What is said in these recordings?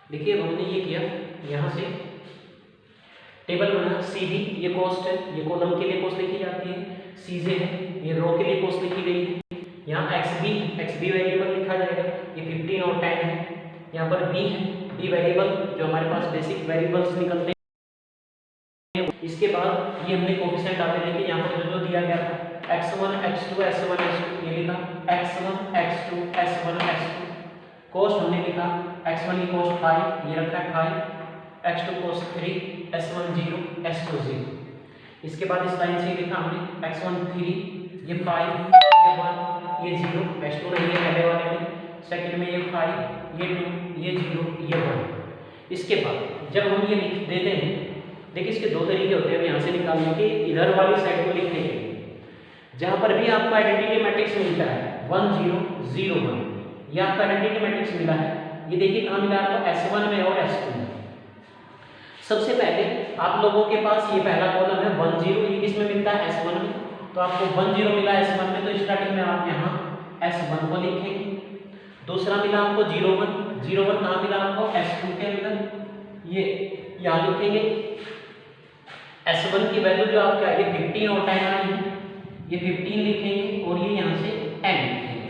देखिए अब हमने ये किया, यहाँ से टेबल बना, सीधी ये कॉस्ट है, ये कॉलम के लिए कॉस्ट लिखी जाती है, सीजे है, ये रो के लिए कॉस्ट लिखी गई है। यहाँ एक्स बी वेरिएबल लिखा जाएगा, ये 15 और 10 है। यहाँ पर बी है, बी वेरिएबल जो हमारे पास बेसिक वेरिएबल्स निकलते हैं। इसके बाद ये हमने कोफिशिएंट डाले लेके यहाँ पर जो दिया गया था x1 x2 s1 s2 ये लिखा, x1 x2 s1 s2। Cost हमने लिखा, x1 की कॉस्ट 5 ये रखा है 5, x2 कॉस्ट 3, s1 0 s2 0। इसके बाद इस लाइन से लिखा हमने x1 3 ये 5 ये 1 ये 0, s2 नहीं है पहले वाले में, सेकंड में ये 5 ये 2 ये 0 ये 1। इसके बाद जब हम ये लिख देते हैं, देखिए इसके दो तरीके होते हैं यहाँ से निकालने के, इधर वाली साइड को लिखने के लिए जहाँ पर भी आपको आइडेंटिटी मैट्रिक्स मिलता है 1 0 0 1, ये आपका आइडेंटिटी मैट्रिक्स मिला है। ये देखिए कहाँ मिला आपको, s1 में और s2 में। सबसे पहले आप लोगों के पास ये पहला कॉलम है 1 0, ये किसमें मिलता है s1 में, तो आपको 1 0 मिला s1 में, तो स्टार्टिंग में आप यहाँ s1 को लिखेंगे। दूसरा मिला आपको 0 1, 0 1 कहाँ मिला आपको, s2 के अंदर, ये यहाँ लिखेंगे। s1 की वैल्यू जो आपका ये 15 और 10 आई है, ये 15 लिखेंगे और ये यहाँ से 10 लिखेंगे।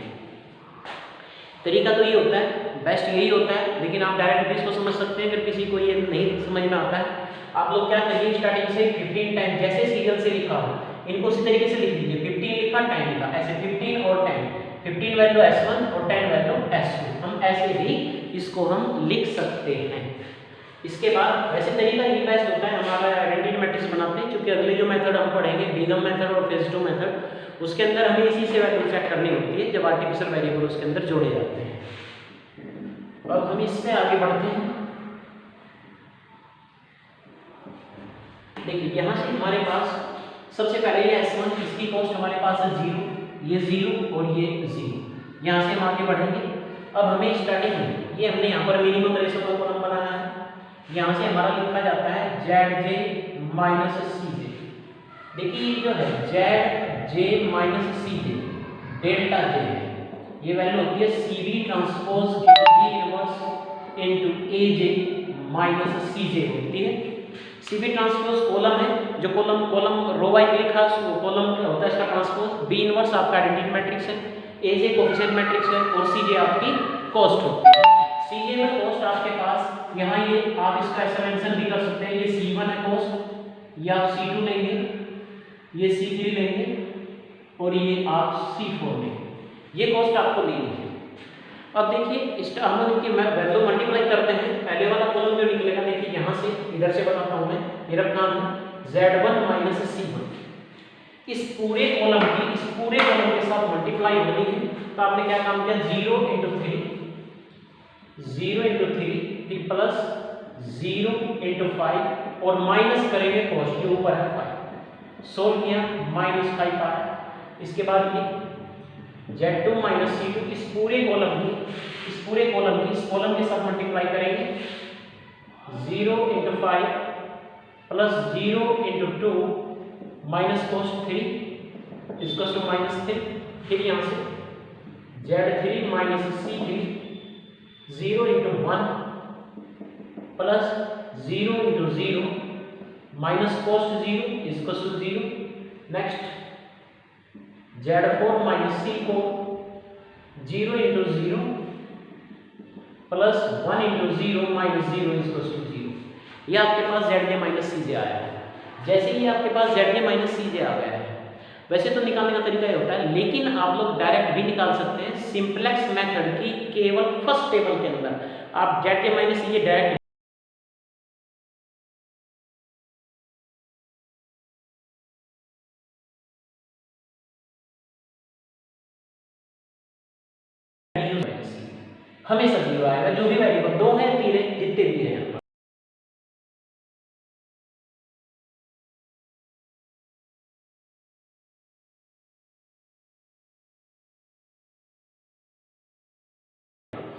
तरीका तो ये होता है, बेस्ट यही होता है, लेकिन आप डायरेक्ट भी इसको समझ सकते हैं। अगर किसी को ये नहीं समझ में आता है, आप लोग क्या करिए, स्टार्टिंग से 15 10 जैसे सीरियल से लिखा हो इनको उसी तरीके से लिख लीजिए। 15 लिखा 10 लिखा, ऐसे 15 और 10, 15 वैल्यू s1 और 10 वैल्यू s2, हम ऐसे भी इसको हम लिख सकते हैं। इसके बाद वैसे तरीका ये बेस्ट होता है हमारा आइडेंटिटी मैट्रिक्स बनाते हैं, क्योंकि अगले जो मेथड हम पढ़ेंगे बिगम मेथड और फेज 2 मेथड, उसके अंदर हमें इसी से वैल्यू चेक करनी होती है जब आर्टिफिशियल वेरिएबल उसके अंदर जोड़े जाते हैं। अब हम इससे आगे बढ़ते हैं। देखिए यहाँ से हमारे पास सबसे पहले ये s1, इसकी कॉस्ट हमारे पास है 0, ये 0 और ये 0, यहाँ से हम आगे बढ़ेंगे। अब हमें स्टार्टिंग में ये हमने यहाँ पर मिनिमम रेशो का कॉलम बनाया है, यहाँ से हमारा लिखा जाता है zj माइनस cj। देखिए ये जो है zj minus cj delta j है, ये वैल्यू होती है cv transpose b inverse into aj minus cj होती है। cv ट्रांसपोज कॉलम है, जो कॉलम रो वाइज लिखा कॉलम होता है इसका ट्रांसपोज, b इनवर्स आपका आइडेंटिटी मैट्रिक्स है, aj कोएफिशिएंट मैट्रिक्स है और cj आपकी कॉस्ट होती है। cj में कॉस्ट आपके पास यहाँ ये आप इसका ऐसा मेंशन भी कर सकते हैं, ये c1 है कॉस्ट, ये आप c2 लेंगे, ये c3 लेंगे और ये आप c4 लेंगे, ये कॉस्ट आपको लेनी है। अब देखिए हम इनकी वैल्यू मल्टीप्लाई करते हैं, पहले वाला कॉलम जो निकलेगा, देखिए यहाँ से इधर से बताता हूँ मैं, ये रखना है z1 माइनस c1, इस पूरे कॉलम के साथ मल्टीप्लाई होनी है। तो आपने क्या काम किया, 0 × 3 फिर प्लस 0 × 5 और माइनस करेंगे कॉस्ट के ऊपर है 5, सोल्व किया -5 आया। इसके बाद ये z2 माइनस c2, इस पूरे कॉलम की इस कॉलम के साथ मल्टीप्लाई करेंगे, 0 × 5 प्लस 0 × 2 माइनस कॉस्ट 3 इसको -3, फिर यहाँ से z3 minus c3 0 × 1 plus 0 × 0 minus cost 0 इसको 0, next z4 minus c4 0 × 0 plus 1 × 0 minus 0 इसको 0, ये आपके पास zj माइनस cj आया है। जैसे ही आपके पास zj माइनस cj आ गया है, वैसे तो निकालने का तरीका ये होता है, लेकिन आप लोग डायरेक्ट भी निकाल सकते हैं सिंपलेक्स मेथड की केवल फर्स्ट टेबल के अंदर। आप zj माइनस cj डायरेक्ट हमेशा 0 आएगा, जो भी वेरिएबल 2 है 3 है जितने भी हैं।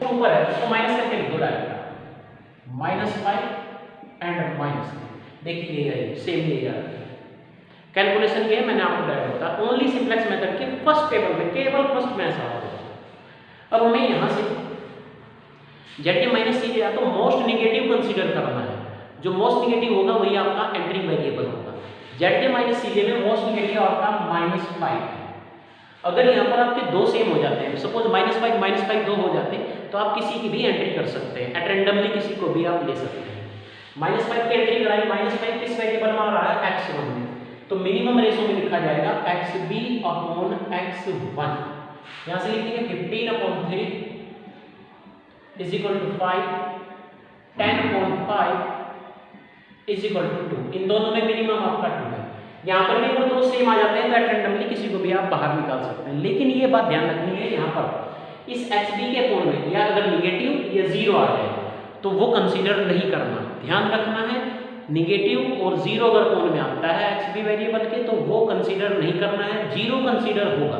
ऊपर है तो माइनस करके लिख दो डायरेक्ट, -5 एंड -3। देखिए ये सेम ये यार कैलकुलेशन किया मैंने आपको डायरेक्ट बताया, ओनली सिंपलेक्स मेथड के फर्स्ट टेबल में केवल फर्स्ट में ऐसा होगा। अब हमें यहाँ से जेड के माइनस सी या तो मोस्ट निगेटिव कंसीडर करना है, जो मोस्ट निगेटिव होगा वही आपका एंट्रिंग वेरिएबल होगा। जेड के माइनस सी में मोस्ट निगेटिव आपका -5 है। अगर यहाँ पर आपके दो सेम हो जाते हैं, सपोज -5 दो हो जाते हैं, तो आप किसी की भी एंट्री कर सकते हैं, एट रैंडमली किसी को भी आप ले सकते हैं। -5 की एंट्री कराई, -5 किस वेरिएबल में आ रहा है, x1 में, तो मिनिमम रेशो में लिखा जाएगा xb अपॉन x1। यहाँ से लिखेंगे 15/3 is equal to 5, 10/5 is equal to 2। इन दोनों में मिनिमम आपका 2 है। यहाँ पर भी अगर दो सेम आ जाते हैं तो एट रैंडमली किसी को भी आप बाहर निकाल सकते हैं। लेकिन ये बात ध्यान रखनी है, यहाँ पर इस xb के कोण में या अगर निगेटिव या 0 आ जाए तो वो कंसीडर नहीं करना। ध्यान रखना है, निगेटिव और 0 अगर कोण में आता है xb वेरिएबल के तो वो कंसीडर नहीं करना है, 0 कंसीडर होगा।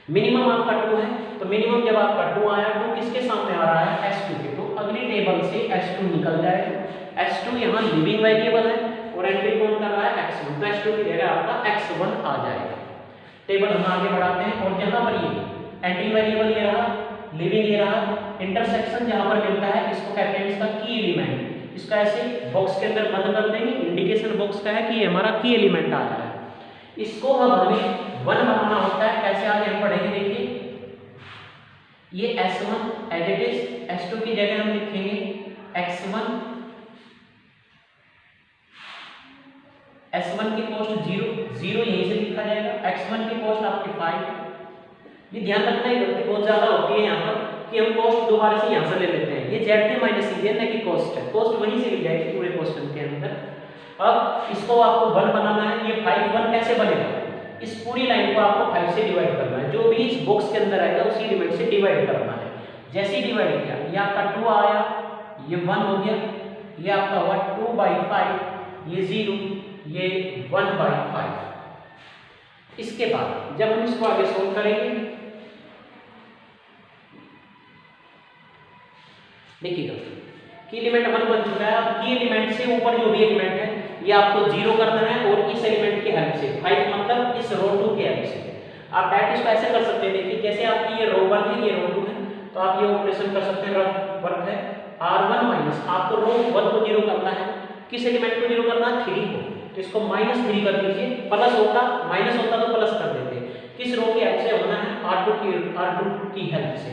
मिनिमम आपका 2 है, तो मिनिमम जब आपका 2 आया तो किसके सामने आ रहा है, s2 के, तो अगली टेबल से s2 निकल जाएगा। s2 यहाँ लिविंग वेरिएबल है और एंट्री कौन कर रहा है, x1, तो s2 की जगह आपका x1 आ जाएगा। टेबल हम आगे बढ़ाते हैं और जहाँ पर ये एंट्री वेरिएबल ये रहा, लिविंग ये रहा, इंटरसेक्शन जहाँ पर मिलता है इसको कहते हैं इसका की एलिमेंट। इसका ऐसे बॉक्स के अंदर बंद कर देंगे, इंडिकेशन बॉक्स का है कि ये हमारा की एलिमेंट आ रहा है। इसको अब हमें 1 बनाना होता है, कैसे आगे हम पढ़ेंगे, देखिए ये s1 as it is, s2 की जगह हम लिखेंगे x1, s1 की कॉस्ट 0 यहीं से लिखा जाएगा, x1 की कॉस्ट आपकी 5। ये ध्यान रखना है, गलती बहुत ज्यादा होती है यहाँ पर कि हम कॉस्ट दोबारा से यहाँ से ले लेते हैं। ये जेड के माइनस सी है की कॉस्ट है, कॉस्ट वहीं से मिल जाएगी पूरे क्वेश्चन के अंदर। अब इसको आपको 1 बनाना है, ये 5 1 कैसे बनेगा, इस पूरी लाइन को आपको 5 से डिवाइड करना है, जो भी इस बॉक्स के अंदर आएगा उसी एलिमेंट से डिवाइड करना है। जैसे ही डिवाइड किया ये आपका 2 आया, ये 1 हो गया, ये आपका हुआ 2/5, ये 0, ये 1/5। इसके बाद जब हम इसको आगे सोल्व करेंगे, देखिएगा की एलिमेंट 1 बन चुका है। अब की एलिमेंट से ऊपर जो भी एलिमेंट है ये आपको 0 करना है और इस एलिमेंट की हेल्प से 5 मतलब इस रो 2 की हेल्प से आप डायरेक्ट इसको ऐसे कर सकते हैं। देखिए जैसे आपकी ये रो 1 है, ये रो 2 है, तो आप ये ऑपरेशन कर सकते हैं, रफ वर्क है r1 माइनस, आपको रो 1 को 0 करना है, किस एलिमेंट को 0 करना है, 3 को, तो इसको -3 कर दीजिए, प्लस होता माइनस होता तो प्लस कर देते, किस रो की हेल्प से होना है, r2 की हेल्प से।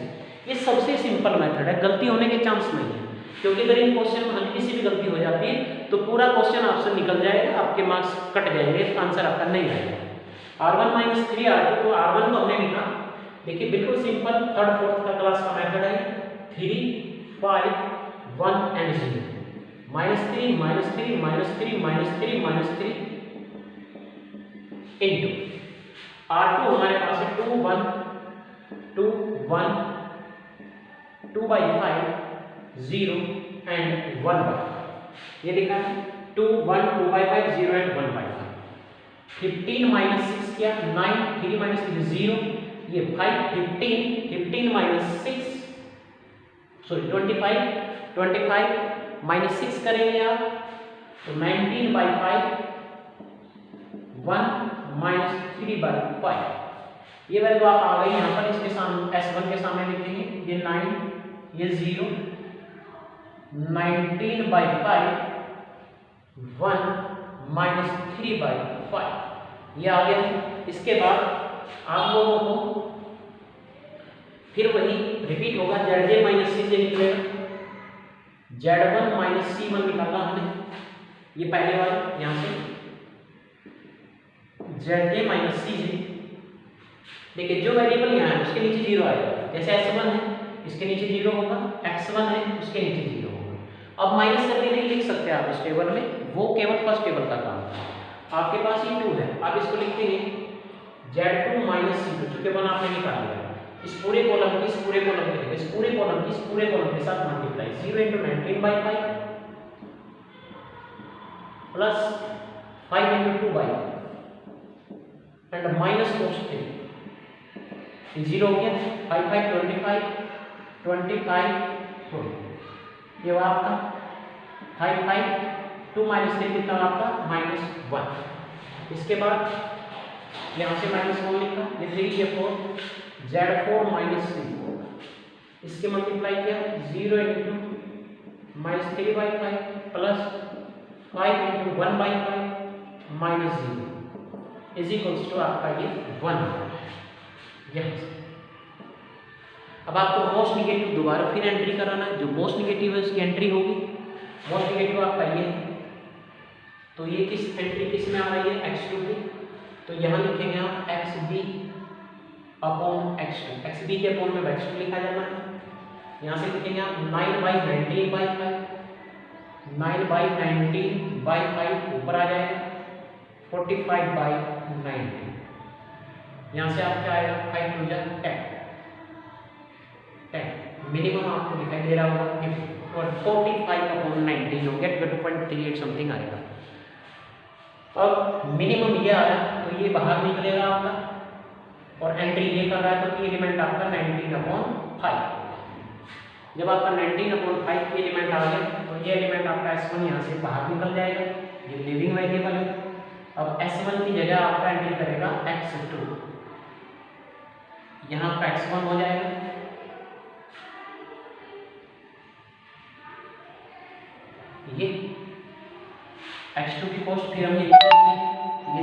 ये सबसे सिंपल मेथड है, गलती होने के चांस नहीं है, क्योंकि अगर इन क्वेश्चन में हल्की सी भी गलती हो जाती है तो पूरा क्वेश्चन आपसे निकल जाएगा, आपके मार्क्स कट जाएंगे, आंसर आपका नहीं आएगा। r1 - 3 r2, तो r1 को हमने लिखा, देखिए बिल्कुल सिंपल, 3rd 4th का क्लास का मेथड है, 3 5 1 एंड 0, -3 -3 -3 -3 इनटू r2 हमारे पास है 2 1 2 1 2/5 0 एंड 1/5, ये लिखा है 2 1 2/5 0 एंड 1/5। 15 - 6 क्या, 9, 3 - 3 0, ये 5 15 - 6 सॉरी 25 -6 करेंगे आप तो 19/5 1 - 3/5। ये वैल्यू आप आ गई यहाँ पर, इसके सामने s1 के सामने लिखेंगे, ये 9, ये 0, 19/5 1 - 3/5, ये आ गया। इसके बाद आप लोगों को फिर वही रिपीट होगा, zj - c से निकलेगा, z1 - c1 निकाला हमने, ये पहले वाला यहाँ से zj - c से, देखिए जो वेरिएबल यहाँ है उसके नीचे 0 आएगा, जैसे s1 है इसके नीचे 0 होगा, x1 है उसके नीचे 0 होगा। अब माइनस करके नहीं लिख सकते आप इस टेबल में, वो केवल फर्स्ट टेबल का काम है। आपके पास ये 2 है, आप इसको लिखेंगे z2 - c2, चूंकि 1 आपने निकाल लिया, इस पूरे कॉलम की, इस पूरे कॉलम के, इस पूरे कॉलम की, इस पूरे कॉलम के साथ multiply, 0 × 19/5 plus 5 × 2/5 and minus cos 3, 0 हो गया, 5 5 25 25 ये आपका 5 5 2 - 3 कितना आपका -1। इसके बाद यहाँ से -1 लिखा, ये 4 z4 - c4, इसके मल्टीप्लाई किया, 0 0 into -3/5 plus 5 into 1/5 minus 0 is equals to आपका ये 1। यस, अब आपको मोस्ट निगेटिव दोबारा फिर एंट्री कराना है। जो मोस्ट निगेटिव है उसकी एंट्री होगी। मोस्ट निगेटिव आपका ये है, तो ये किस एंट्री किस में आ रही है, x2 की। तो यहाँ लिखेंगे आप xb अपॉन x2। xb के अपॉन में x2 लिखा जाना है। यहाँ से लिखेंगे आप 9/19/5, 9/19/5 ऊपर आ जाएगा 45/19। यहाँ से आप क्या आएगा 5 2 10 10। मिनिमम आपको दिखाई दे रहा होगा कि 45/19 हो गया, 20.38 समथिंग आएगा। अब मिनिमम ये आया तो ये बाहर निकलेगा आपका, और एंट्री ये कर रहा है तो एलिमेंट आपका 19/5। जब आपका 19/5 की एलिमेंट आ गया तो ये एलिमेंट आपका S1 यहाँ से बाहर निकल जाएगा, ये लिविंग वेरिएबल है। अब S1 की जगह आपका एंट्री करेगा x2, यहाँ आपका x1 हो जाएगा, ये x2 की कॉस्ट फिर हम ये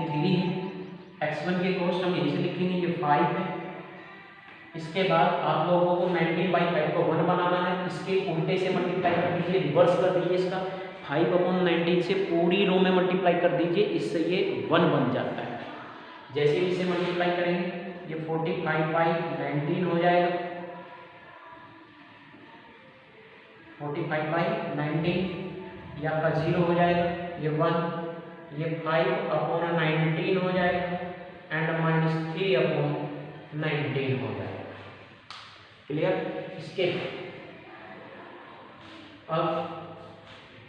3 है, x1 की कॉस्ट हम यहीं से लिखेंगे ये 5 है। इसके बाद आप लोगों को 19/5 को 1 बनाना है, इसके उल्टे से मल्टीप्लाई कर दीजिए, रिवर्स कर दीजिए इसका, 5/19 से पूरी रो में मल्टीप्लाई कर दीजिए, इससे ये 1 बन जाता है। जैसे ही इसे मल्टीप्लाई करेंगे ये 45/19 हो जाएगा, 45/19, ये आपका 0 हो जाएगा, ये 1, ये 5/19 हो जाएगा एंड -3/19 हो जाएगा। क्लियर? इसके अब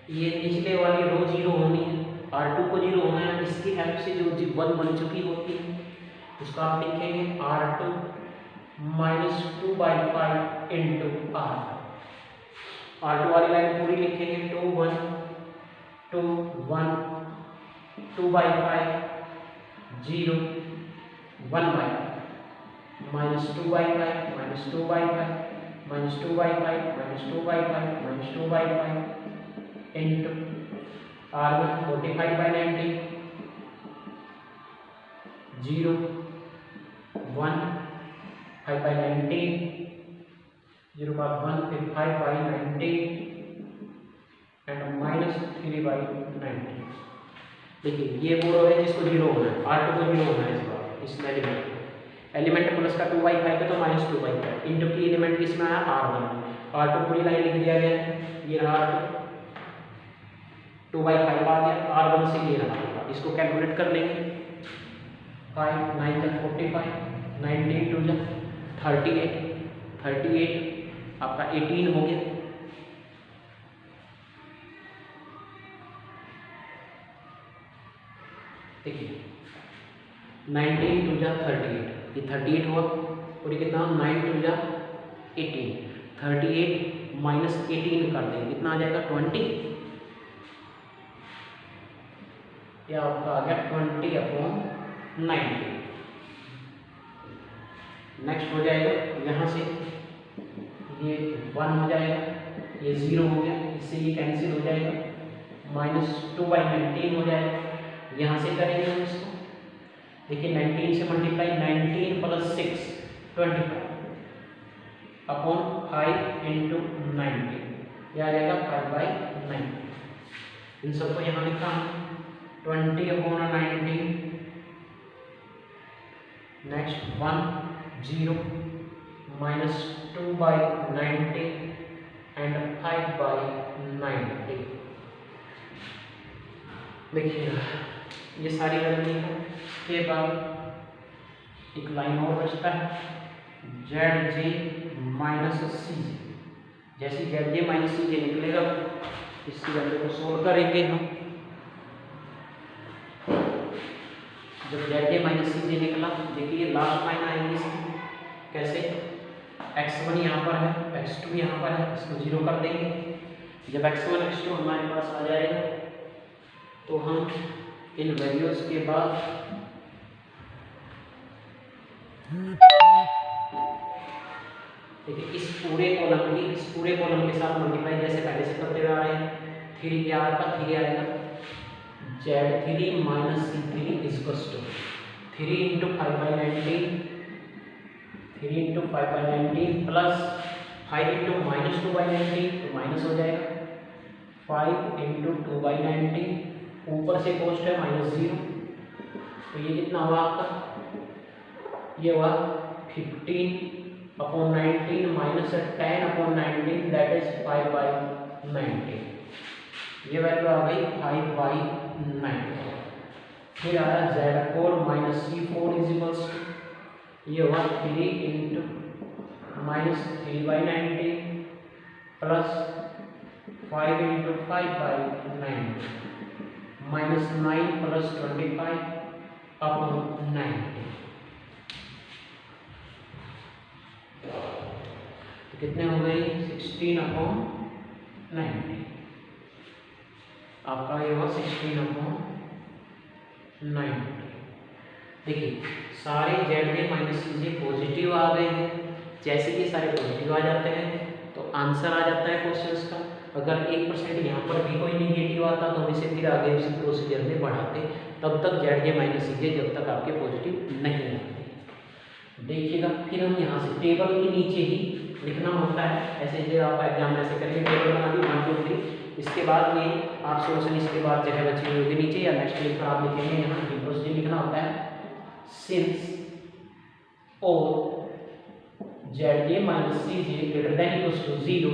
ये निचले वाली रो 0 होनी है, R2 को 0 होना है। इसकी हेल्प से जो 1 बन चुकी होती है उसको आप लिखेंगे R2 -2/5 इंटू R2 वाली लाइन पूरी लिखेंगे 2 1 2 1 2/5 0 1/5 -2/5 -2/5 -2/5 -2/5 -2/5 into R1 45/19 0 1 5/19 0 बाद 1 फिर 5/19 एंड -3/19। देखिए ये वो रो है जिसको 0 होना है, R2 को 0 होना है इस बार, इस एलिमेंट प्लस का 2/5 है तो -2/5 इंटू की एलिमेंट किसमें आया R1, R2 पूरी लाइन लिख दिया गया है, ये रहा R2 2/5 आ गया, R1 से ये रहा, इसको कैलकुलेट कर लेंगे 5 9 तक 45 19 2 38 38 आपका 18 हो गया। देखिए 19 2 38, ये 38 हुआ और ये कितना 9 2 18, 38 -18 कर देंगे कितना आ जाएगा 20, या आपका आ गया 20/90। नेक्स्ट हो जाएगा यहाँ से ये 1 हो जाएगा, ये 0 हो गया, इससे ये कैंसिल हो जाएगा, -2/19 हो जाएगा। यहाँ से करेंगे हम इसको, देखिए 19 से मल्टीप्लाई 19 + 6 25 अपॉन 5 इंटू 90, यह आ जाएगा 5/9। इन सबको यहाँ लिखा 20/19 नेक्स्ट 1 0 -2/90 एंड 5/90। देखिए ये सारी गणना के बाद एक लाइन और बचता है ZJ - CJ। जैसे ZJ - CJ निकलेगा इसकी वैल्यू को सोल्व करेंगे हम। जब ZJ - CJ निकला, देखिए लास्ट लाइन आएगी इसकी, कैसे x1 यहाँ पर है, x2 यहाँ पर है, इसको 0 कर देंगे। जब x1 x2 हमारे पास आ जाएगा तो हम इन वैल्यूज के बाद देखिए इस पूरे कॉलम के साथ मल्टीप्लाई जैसे पहले से करते हुए आ रहे हैं। 3 क्या आपका 3 आएगा Z3 minus C3 equals to 3 into 5/19 3 into 5/19 plus 5 into minus 2/19 तो माइनस हो जाएगा 5 इंटू 2/19 ऊपर से कोस्ट है -0 तो ये कितना हुआ आपका, ये हुआ 15/19 माइनस 10/19 दैट इज 5/19। ये वैल्यू आ गई 5/19। फिर आ रहा Z4 minus C4 is equals to ये हुआ 3 into minus 3/19 plus 5 into 5/19 minus 9 plus 25/90 तो कितने हो गए 16/90 आपका ये हुआ 16/90। देखिए सारे ZJ माइनस CJ पॉजिटिव आ गए हैं। जैसे कि सारे पॉजिटिव आ जाते हैं तो आंसर आ जाता है क्वेश्चंस का। अगर 1% यहाँ पर भी कोई निगेटिव आता तो हम इसे फिर आगे उसी प्रोसीजर में बढ़ाते, तब तक ZJ माइनस CJ जब तक आपके पॉजिटिव नहीं आते। देखिएगा फिर हम यहाँ से टेबल के नीचे ही लिखना होता है। ऐसे जो आप एग्जाम में ऐसे करेंगे टेबल बना दी 1 2 3, इसके बाद में आप सोल्यूशन इसके बाद जगह बची हुई होगी नीचे या नेक्स्ट पेज पर आप लिखेंगे यहाँ प्रोसीजर लिखना होता है सिंस और ZJ minus CJ greater than equals to 0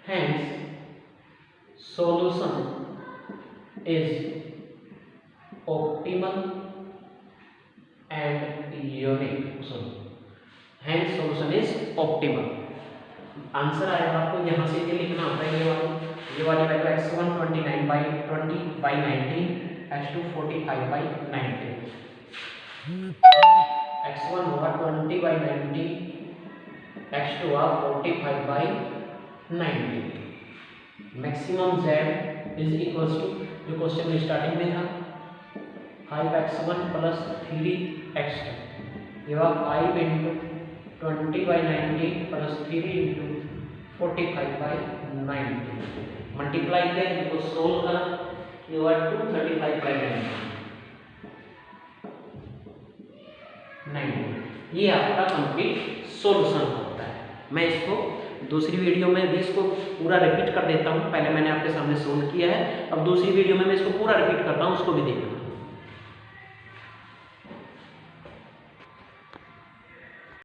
hence solution is optimal and unique hence solution is optimal। Answer आएगा आपको यहाँ से ये लिखना होता है ये वाली वैल्यू x1 20/19 x2 45/19 x1 होगा 20/19 x2 होगा 45/90। Maximum z is equals to जो क्वेश्चन में स्टार्टिंग में था 5x1 प्लस 3x2 ये हुआ 5 इंटू 20/90 प्लस 3 इंटू 45/90 मल्टीप्लाई किया इनको सोल्व करा ये हुआ 235/90। ये आपका कंप्लीट सॉल्यूशन होता है। मैं इसको दूसरी वीडियो में भी इसको पूरा रिपीट कर देता हूँ। पहले मैंने आपके सामने सोल्व किया है, अब दूसरी वीडियो में मैं इसको पूरा रिपीट करता हूँ, उसको भी देखना।